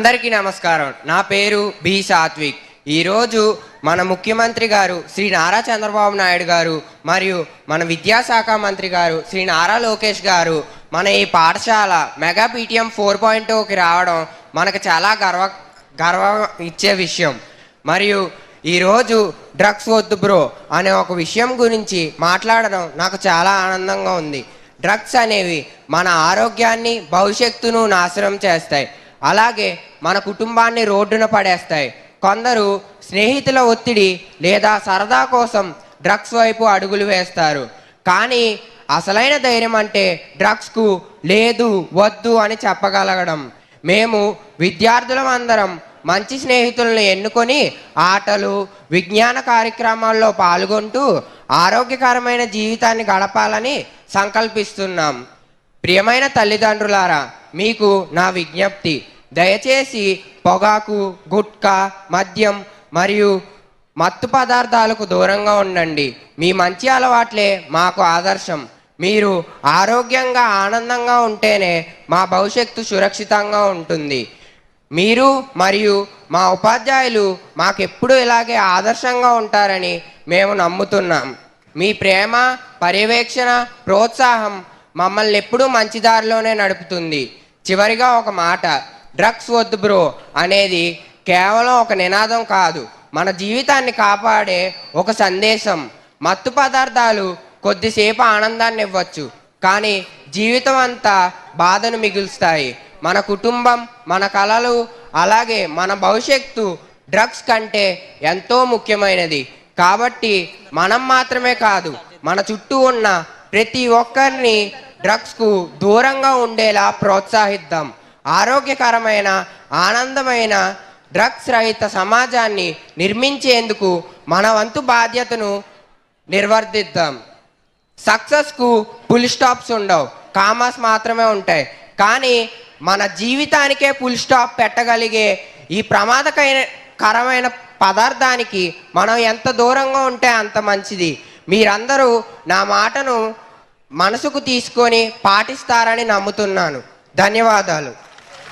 అందరికీ నమస్కారం. నా పేరు బి సాత్విక్. ఈరోజు మన ముఖ్యమంత్రి గారు శ్రీ నారా చంద్రబాబు నాయుడు గారు మరియు మన విద్యాశాఖ మంత్రి గారు శ్రీ నారా లోకేష్ గారు మన ఈ పాఠశాల మెగా PTM 4.0కి రావడం మనకు చాలా గర్వం ఇచ్చే విషయం. మరియు ఈరోజు డ్రగ్స్ వద్దు బ్రో అనే ఒక విషయం గురించి మాట్లాడడం నాకు చాలా ఆనందంగా ఉంది. డ్రగ్స్ అనేవి మన ఆరోగ్యాన్ని భవిష్యత్తును నాశనం చేస్తాయి, అలాగే మన కుటుంబాన్ని రోడ్డున పడేస్తాయి. కొందరు స్నేహితుల ఒత్తిడి లేదా సరదా కోసం డ్రగ్స్ వైపు అడుగులు వేస్తారు. కానీ అసలైన ధైర్యం అంటే డ్రగ్స్కు లేదు వద్దు అని చెప్పగలగడం. మేము విద్యార్థులం అందరం మంచి స్నేహితులను ఎన్నుకొని ఆటలు విజ్ఞాన కార్యక్రమాల్లో పాల్గొంటూ ఆరోగ్యకరమైన జీవితాన్ని గడపాలని సంకల్పిస్తున్నాం. ప్రియమైన తల్లిదండ్రులారా, మీకు నా విజ్ఞప్తి, దయచేసి పొగాకు, గుట్కా, మద్యం మరియు మత్తు పదార్థాలకు దూరంగా ఉండండి. మీ మంచి అలవాట్లే మాకు ఆదర్శం. మీరు ఆరోగ్యంగా ఆనందంగా ఉంటేనే మా భవిష్యత్తు సురక్షితంగా ఉంటుంది. మీరు మరియు మా ఉపాధ్యాయులు మాకెప్పుడు ఇలాగే ఆదర్శంగా ఉంటారని మేము నమ్ముతున్నాం. మీ ప్రేమ, పర్యవేక్షణ, ప్రోత్సాహం మమ్మల్ని ఎప్పుడూ మంచి దారిలోనే నడుపుతుంది. చివరిగా ఒక మాట, డ్రగ్స్ వద్దు బ్రో అనేది కేవలం ఒక నినాదం కాదు, మన జీవితాన్ని కాపాడే ఒక సందేశం. మత్తు పదార్థాలు కొద్దిసేపు ఆనందాన్ని ఇవ్వచ్చు, కానీ జీవితం అంతా బాధను మిగులుస్తాయి. మన కుటుంబం, మన కలలు, అలాగే మన భవిష్యత్తు డ్రగ్స్ కంటే ఎంతో ముఖ్యమైనది. కాబట్టి మనం మాత్రమే కాదు, మన చుట్టూ ఉన్న ప్రతి ఒక్కరిని డ్రగ్స్కు దూరంగా ఉండేలా ప్రోత్సహిద్దాం. ఆరోగ్యకరమైన, ఆనందమైన, డ్రగ్స్ రహిత సమాజాన్ని నిర్మించేందుకు మన వంతు బాధ్యతను నిర్వర్తిద్దాం. సక్సెస్కు ఫుల్ స్టాప్స్ ఉండవు, కామాస్ మాత్రమే ఉంటాయి. కానీ మన జీవితానికే ఫుల్ స్టాప్ పెట్టగలిగే ఈ ప్రమాదకరమైన పదార్థానికి మనం ఎంత దూరంగా ఉంటే అంత మంచిది. మీరందరూ నా మాటను మనసుకు తీసుకొని పాటిస్తారని నమ్ముతున్నాను. ధన్యవాదాలు.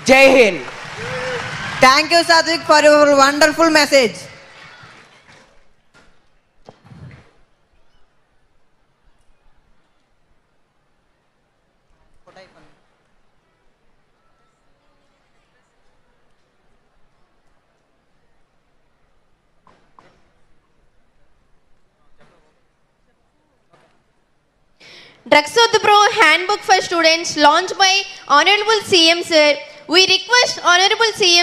జై Hind. Thank you, Satvik, for your wonderful message. Drugs Vadu Bro Handbook for Students launched by Honorable CM Sir. We request Honorable CM